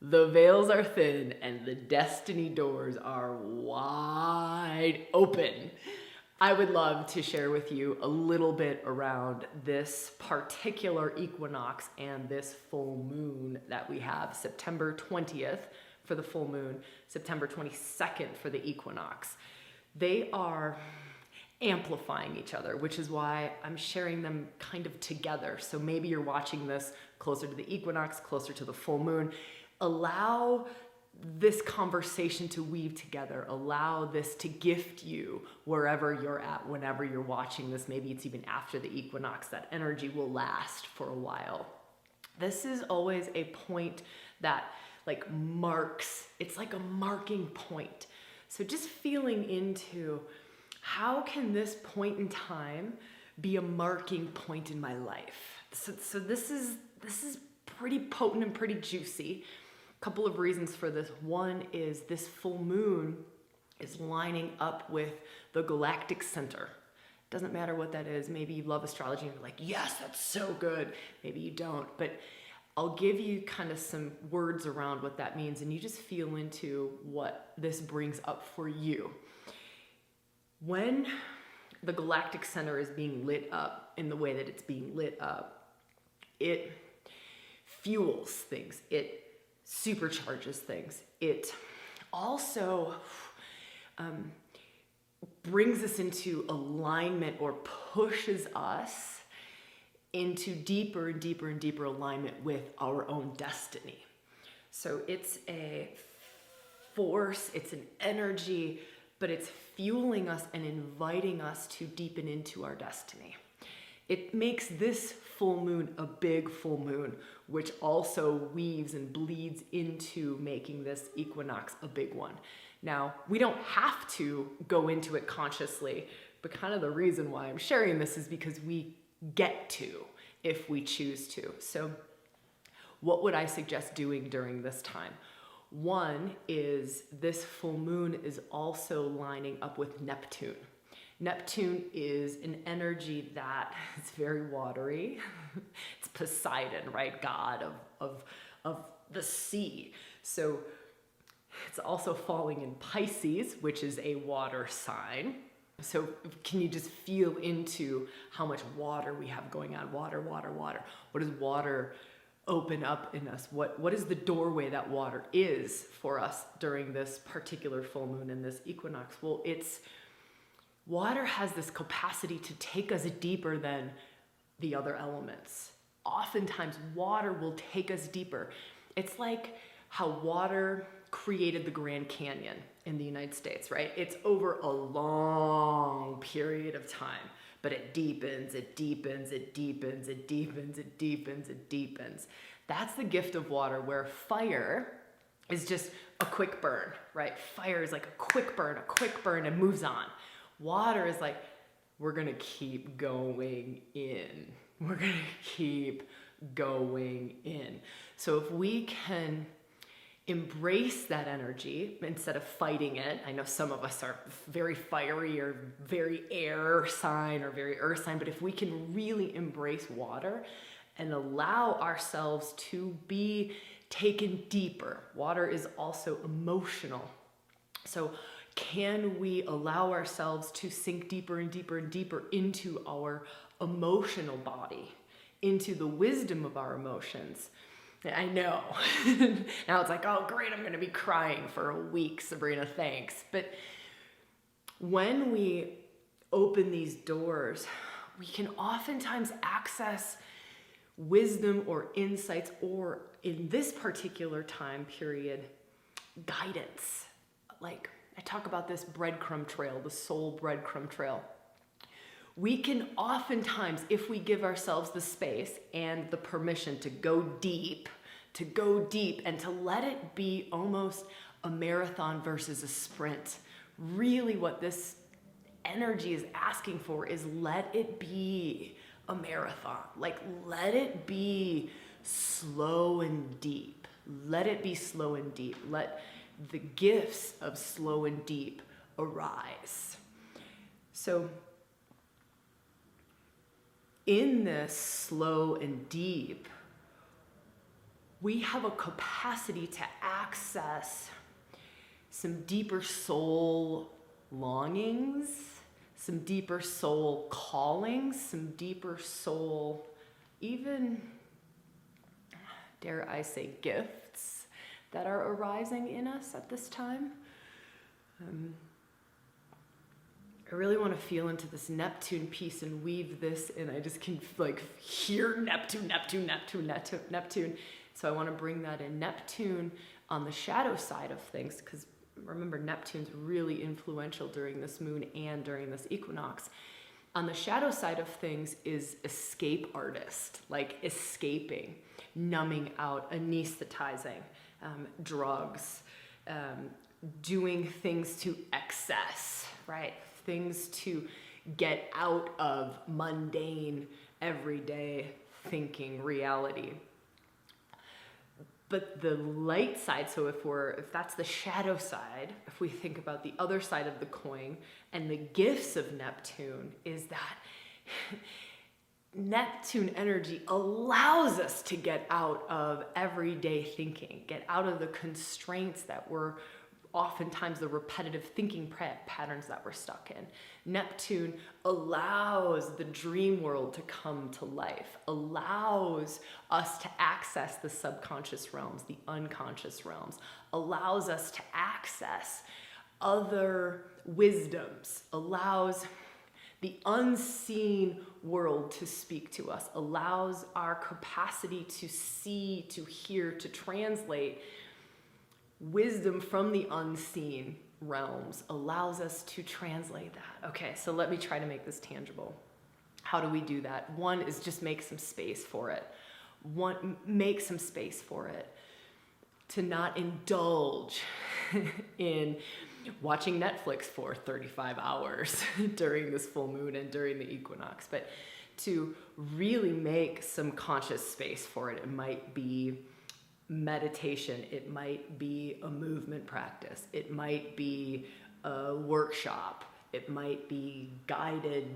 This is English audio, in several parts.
The veils are thin and the destiny doors are wide open. I would love to share with you a little bit around this particular equinox and this full moon that we have, September 20th for the full moon, September 22nd for the equinox. They are amplifying each other, which is why I'm sharing them kind of together. So maybe you're watching this closer to the equinox, closer to the full moon. Allow this conversation to weave together. Allow this to gift you wherever you're at, whenever you're watching this. Maybe it's even after the equinox. That energy will last for a while. This is always a point that marks, it's like a marking point. So just feeling into how can this point in time be a marking point in my life? So this is pretty potent and pretty juicy. Couple of reasons for this. One is this full moon is lining up with the Galactic Center. Doesn't matter what that is. Maybe you love astrology and you're like, yes, that's so good. Maybe you don't, but I'll give you kind of some words around what that means and you just feel into what this brings up for you. When the Galactic Center is being lit up in the way that it's being lit up, it fuels things. It supercharges things. It also brings us into alignment or pushes us into deeper and deeper and deeper alignment with our own destiny. So it's a force, it's an energy, but it's fueling us and inviting us to deepen into our destiny. It makes this full moon a big full moon, which also weaves and bleeds into making this equinox a big one. Now, we don't have to go into it consciously, but kind of the reason why I'm sharing this is because we get to if we choose to. So what would I suggest doing during this time? One is this full moon is also lining up with Neptune. Neptune is an energy that is very watery. It's Poseidon, right? God of the sea. So it's also falling in Pisces, which is a water sign. So can you just feel into how much water we have going on? Water, water, water. What does water open up in us? What is the doorway that water is for us during this particular full moon and this equinox? Well, water has this capacity to take us deeper than the other elements. Oftentimes, water will take us deeper. It's like how water created the Grand Canyon in the United States, right? It's over a long period of time, but it deepens, it deepens, it deepens, it deepens, it deepens, it deepens. That's the gift of water, where fire is just a quick burn, right? Fire is like a quick burn and moves on. Water is like, we're gonna keep going in. We're gonna keep going in. So if we can embrace that energy instead of fighting it. I know some of us are very fiery or very air sign or very earth sign, but if we can really embrace water and allow ourselves to be taken deeper. Water is also emotional. So can we allow ourselves to sink deeper and deeper and deeper into our emotional body, into the wisdom of our emotions? I know. Now it's like, oh great, I'm gonna be crying for a week, Sabrina, thanks. But when we open these doors, we can oftentimes access wisdom or insights, or in this particular time period, guidance. Like I talk about this breadcrumb trail, the soul breadcrumb trail. We can oftentimes, if we give ourselves the space and the permission to go deep and to let it be almost a marathon versus a sprint. Really what this energy is asking for is let it be a marathon. Like let it be slow and deep. Let it be slow and deep. Let the gifts of slow and deep arise. So in this slow and deep, we have a capacity to access some deeper soul longings, some deeper soul callings, some deeper soul, even, dare I say, gifts that are arising in us at this time. I really want to feel into this Neptune piece and weave this, and I just can like hear Neptune. So I want to bring that in. Neptune on the shadow side of things, because remember, Neptune's really influential during this moon and during this equinox. On the shadow side of things is escape artist, like escaping, numbing out, anesthetizing, drugs, doing things to excess, right? Things to get out of mundane, everyday thinking reality. But the light side, so if that's the shadow side, if we think about the other side of the coin and the gifts of Neptune, is that Neptune energy allows us to get out of everyday thinking, get out of the constraints that were oftentimes the repetitive thinking patterns that we're stuck in. Neptune allows the dream world to come to life, allows us to access the subconscious realms, the unconscious realms, allows us to access other wisdoms, allows the unseen world to speak to us, allows our capacity to see, to hear, to translate wisdom from the unseen realms, allows us to translate that. Okay, so let me try to make this tangible. How do we do that? One is just make some space for it. Make some space for it. To not indulge in watching Netflix for 35 hours during this full moon and during the equinox, but to really make some conscious space for it. It might be meditation, it might be a movement practice, it might be a workshop, it might be guided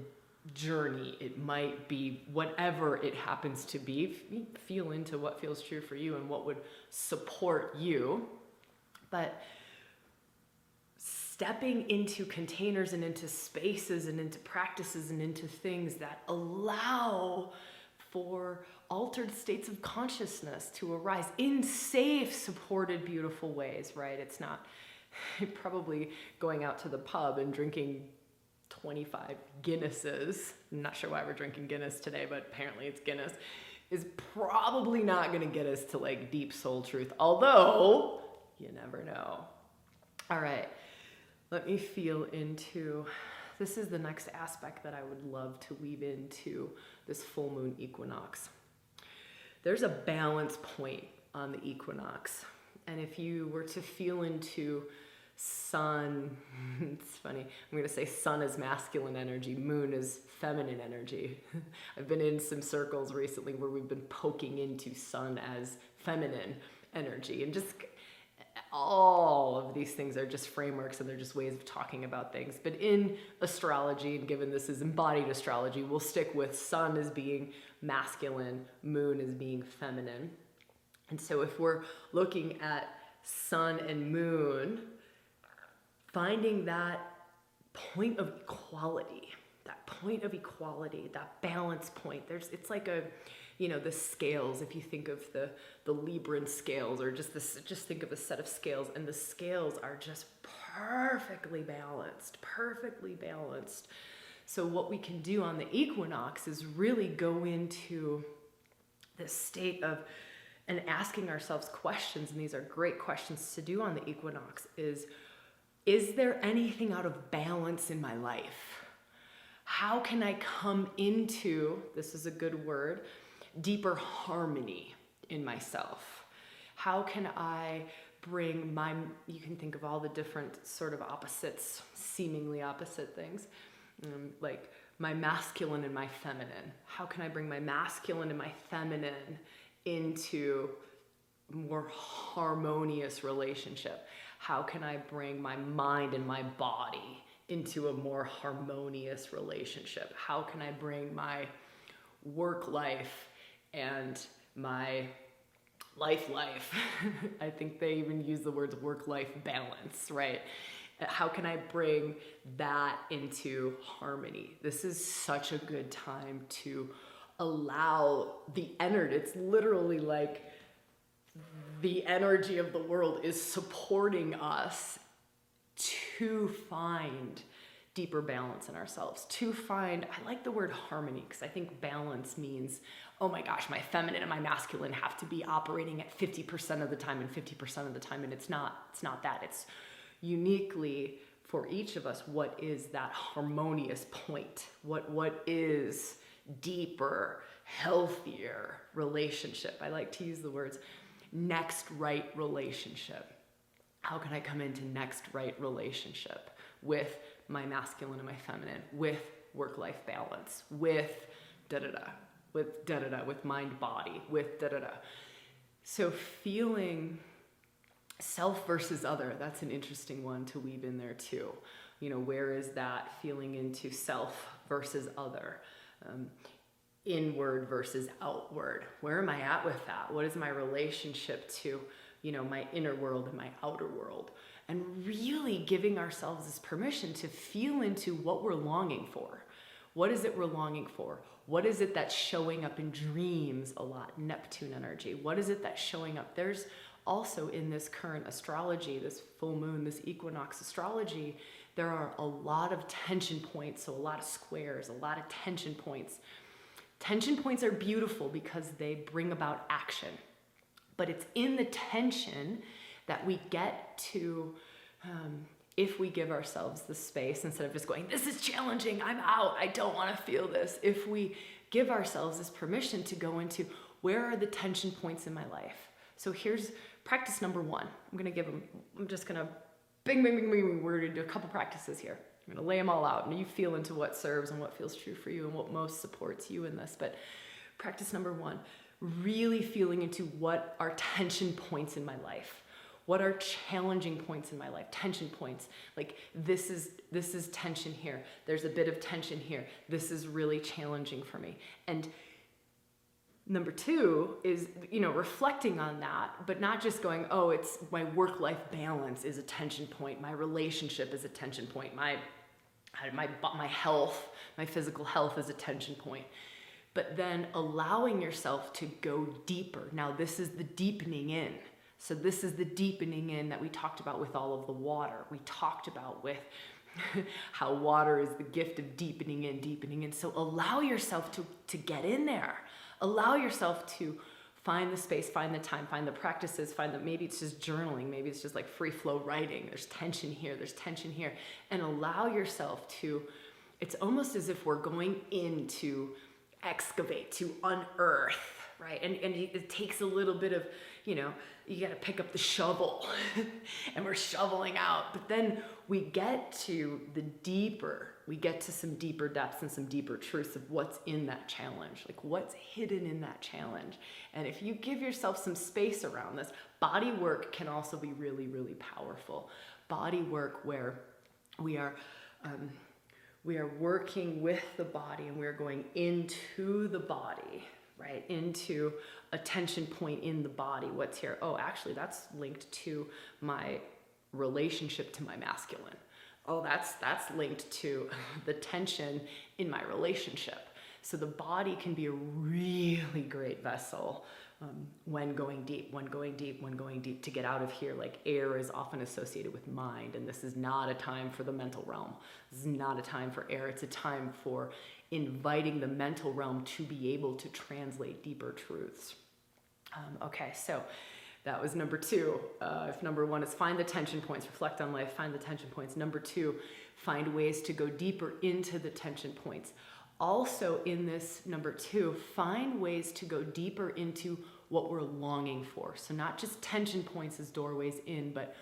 journey, it might be whatever it happens to be. Feel into what feels true for you and what would support you. But stepping into containers and into spaces and into practices and into things that allow for altered states of consciousness to arise in safe, supported, beautiful ways, right? It's not probably going out to the pub and drinking 25 Guinnesses. I'm not sure why we're drinking Guinness today, but apparently it's Guinness, is probably not going to get us to like deep soul truth, although you never know. All right, let me feel into, this is the next aspect that I would love to weave into this full moon equinox. There's a balance point on the equinox. And if you were to feel into sun, it's funny, I'm gonna say sun is masculine energy, moon is feminine energy. I've been in some circles recently where we've been poking into sun as feminine energy, and just all of these things are just frameworks and they're just ways of talking about things. But in astrology, and given this is embodied astrology, we'll stick with sun as being masculine, moon as being feminine. And so if we're looking at sun and moon, finding that point of equality, that balance point, it's like a, you know, the scales, if you think of the Libran scales, or just think of a set of scales, and the scales are just perfectly balanced. So what we can do on the equinox is really go into this state of, and asking ourselves questions, and these are great questions to do on the equinox, is there anything out of balance in my life? How can I come into, this is a good word, deeper harmony in myself? How can I bring you can think of all the different sort of opposites, seemingly opposite things, like my masculine and my feminine. How can I bring my masculine and my feminine into more harmonious relationship? How can I bring my mind and my body into a more harmonious relationship? How can I bring my work life and my life. I think they even use the words work-life balance, right? How can I bring that into harmony? This is such a good time to allow the energy. It's literally like the energy of the world is supporting us to find deeper balance in ourselves, to find, I like the word harmony, because I think balance means, oh my gosh, my feminine and my masculine have to be operating at 50% of the time and 50% of the time, and it's not that. It's uniquely for each of us, what is that harmonious point? What is deeper, healthier relationship? I like to use the words next right relationship. How can I come into next right relationship with my masculine and my feminine, with work-life balance, with da-da-da, with mind-body, with da-da-da. So feeling self versus other, that's an interesting one to weave in there too. You know, where is that feeling into self versus other? Inward versus outward. Where am I at with that? What is my relationship to, you know, my inner world and my outer world? And really giving ourselves this permission to feel into what we're longing for. What is it we're longing for? What is it that's showing up in dreams a lot? Neptune energy. What is it that's showing up? There's also in this current astrology, this full moon, this equinox astrology, there are a lot of tension points, so a lot of squares, a lot of tension points. Tension points are beautiful because they bring about action. But it's in the tension that we get to, if we give ourselves the space, instead of just going, this is challenging, I'm out, I don't want to feel this. If we give ourselves this permission to go into, where are the tension points in my life? So here's practice number one. I'm just going to bing, we're going to do a couple practices here. I'm going to lay them all out, and you feel into what serves and what feels true for you and what most supports you in this. But practice number one, really feeling into what are tension points in my life. What are challenging points in my life? Tension points. Like this is tension here. There's a bit of tension here. This is really challenging for me. And number two is, you know, reflecting on that, but not just going, oh, it's my work-life balance is a tension point. My relationship is a tension point. My health, my physical health is a tension point. But then allowing yourself to go deeper. Now, this is the deepening in. So this is the deepening in that we talked about with all of the water. We talked about with how water is the gift of deepening in. So allow yourself to get in there. Allow yourself to find the space, find the time, find the practices, maybe it's just journaling, maybe it's just like free flow writing. There's tension here, and allow yourself to, it's almost as if we're going in to excavate, to unearth, right? And it takes a little bit of, you know, you got to pick up the shovel and we're shoveling out. But then we get to some deeper depths and some deeper truths of what's in that challenge, like what's hidden in that challenge. And if you give yourself some space around this, body work can also be really, really powerful. Body work where we are working with the body and we're going into the body, right? Into a tension point in the body. What's here? Oh, actually, that's linked to my relationship to my masculine. Oh, that's linked to the tension in my relationship. So the body can be a really great vessel when going deep to get out of here. Like air is often associated with mind, and this is not a time for the mental realm. This is not a time for air. It's a time for inviting the mental realm to be able to translate deeper truths. Okay, so that was number two. If number one is find the tension points, reflect on life, find the tension points. Number two, find ways to go deeper into the tension points. Also in this number two, find ways to go deeper into what we're longing for. So not just tension points as doorways in, but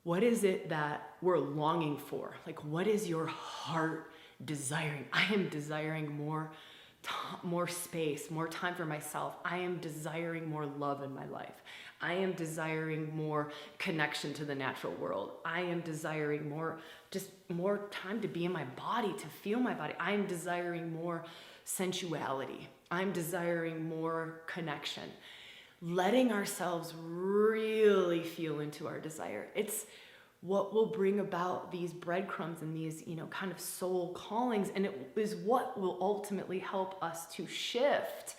what is it that we're longing for? Like, what is your heart desiring? I am desiring more space, more time for myself. I am desiring more love in my life. I am desiring more connection to the natural world. I am desiring more time to be in my body, to feel my body. I am desiring more sensuality. I'm desiring more connection. letting ourselves really feel into our desire. It's what will bring about these breadcrumbs and these, kind of soul callings. And it is what will ultimately help us to shift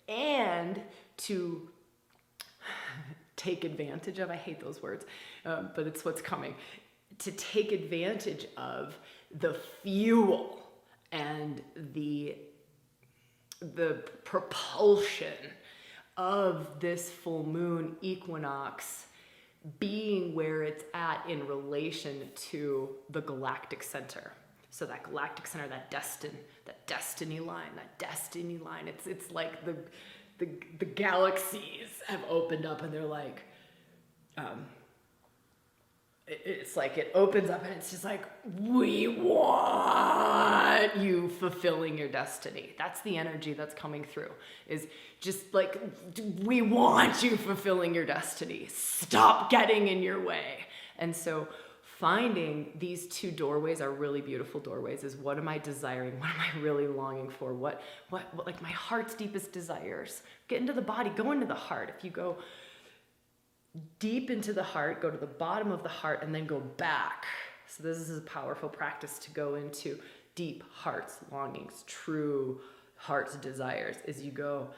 and to take advantage of, I hate those words, but it's what's coming, to take advantage of the fuel and the propulsion of this full moon equinox being where it's at in relation to the galactic center. So that galactic center, that destiny line, it's like the galaxies have opened up and they're like, it's like it opens up and it's just like, we want you fulfilling your destiny. That's the energy that's coming through, is just like, we want you fulfilling your destiny. Stop getting in your way. And so finding these two doorways are really beautiful doorways, is what am I desiring? What am I really longing for? What like my heart's deepest desires? Get into the body, go into the heart. If you go deep into the heart, go to the bottom of the heart, and then go back. So this is a powerful practice to go into deep heart's longings, true heart's desires, is you go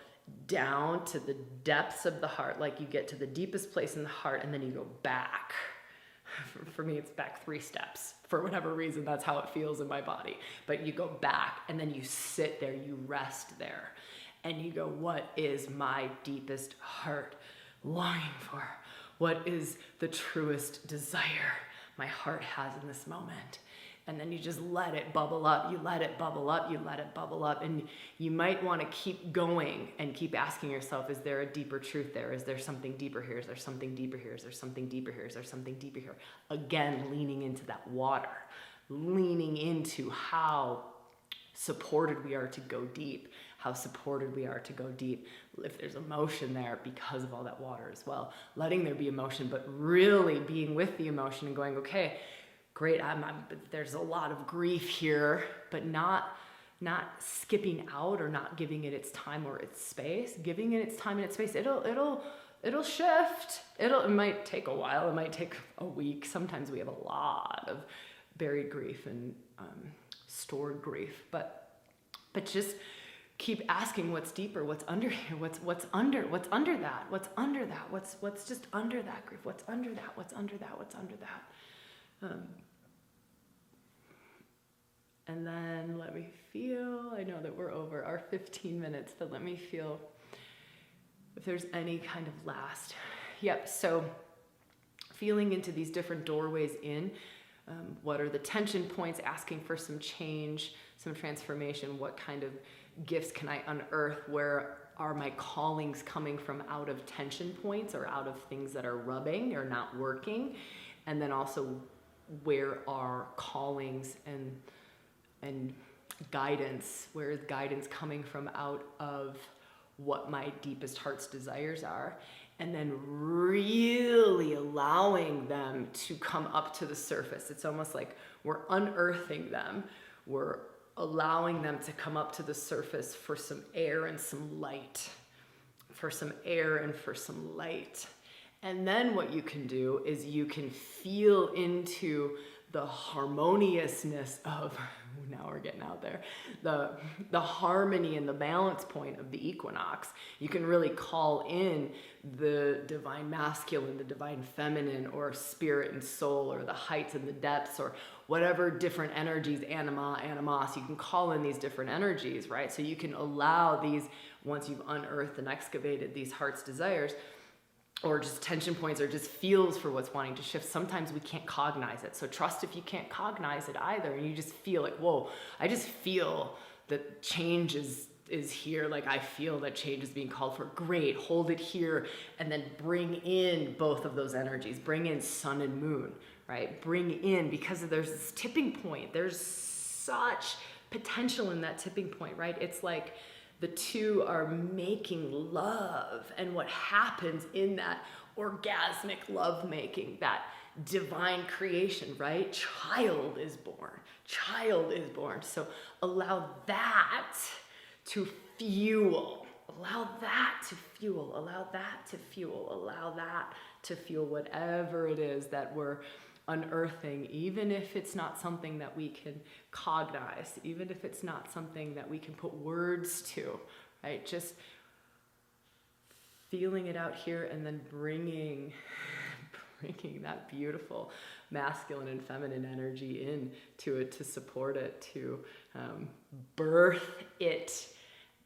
down to the depths of the heart, like you get to the deepest place in the heart, and then you go back. For me, it's back 3 steps. For whatever reason, that's how it feels in my body. But you go back, and then you sit there, you rest there, and you go, what is my deepest heart longing for? What is the truest desire my heart has in this moment? And then you just let it bubble up. You let it bubble up. You let it bubble up. And you might want to keep going and keep asking yourself, is there a deeper truth there? Is there something deeper here? Is there something deeper here? Is there something deeper here? Is there something deeper here? Again, leaning into that water, leaning into how supported we are to go deep, how supported we are to go deep. If there's emotion there, because of all that water as well, letting there be emotion, but really being with the emotion and going, okay, great, there's a lot of grief here, but not skipping out or not giving it its time or its space. Giving it its time and its space, it'll shift. It might take a while. It might take a week. Sometimes we have a lot of buried grief and stored grief, but just keep asking what's deeper, what's under here, what's under that, what's just under that grief, what's under that. And then let me feel, I know that we're over our 15 minutes, but let me feel if there's any kind of last. Yep, so feeling into these different doorways in, what are the tension points, asking for some change, some transformation, what kind of gifts can I unearth, where are my callings coming from out of tension points or out of things that are rubbing or not working, and then also where are callings and guidance, where is guidance coming from out of what my deepest heart's desires are, and then really allowing them to come up to the surface. It's almost like we're unearthing them, we're allowing them to come up to the surface for some air and some light, And then what you can do is you can feel into the harmoniousness of, now we're getting out there, the harmony and the balance point of the equinox. You can really call in the divine masculine, the divine feminine, or spirit and soul, or the heights and the depths, or whatever different energies, anima, animos, you can call in these different energies, right? So you can allow these, once you've unearthed and excavated these heart's desires, or just tension points, or just feels for what's wanting to shift. Sometimes we can't cognize it. So trust if you can't cognize it either, and you just feel like, whoa, I just feel that change is here. Like I feel that change is being called for. Great, hold it here, and then bring in both of those energies. Bring in sun and moon, right? Bring in, because there's this tipping point. There's such potential in that tipping point, right? It's like the two are making love, and what happens in that orgasmic love making, that divine creation, right? Child is born. So allow that to fuel allow that to fuel, allow that to fuel, allow that to fuel whatever it is that we're unearthing, even if it's not something that we can cognize, even if it's not something that we can put words to, right? Just feeling it out here and then bringing that beautiful masculine and feminine energy in to it, to support it, to birth it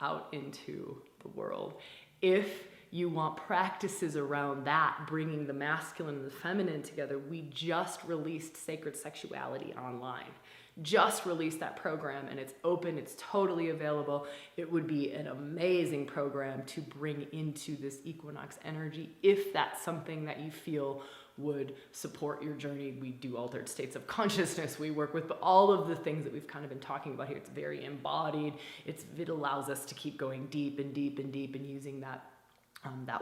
out into the world. If you want practices around that, bringing the masculine and the feminine together, we just released Sacred Sexuality online. Just released that program, and it's open, it's totally available. It would be an amazing program to bring into this equinox energy if that's something that you feel would support your journey. We do altered states of consciousness. We work with all of the things that we've kind of been talking about here. It's very embodied. It allows us to keep going deep and deep and deep and using that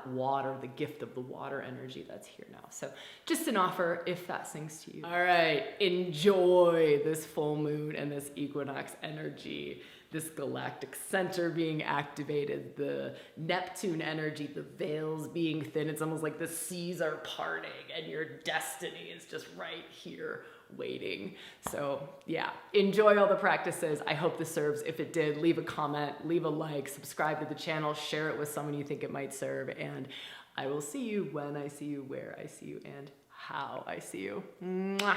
water, the gift of the water energy that's here now. So just an offer if that sings to you. All right, enjoy this full moon and this equinox energy, this galactic center being activated, the Neptune energy, the veils being thin. It's almost like the seas are parting and your destiny is just right here waiting. So yeah, enjoy all the practices. I hope this serves. If it did, leave a comment, leave a like, subscribe to the channel, share it with someone you think it might serve, and I will see you when I see you, where I see you, and how I see you. Mwah.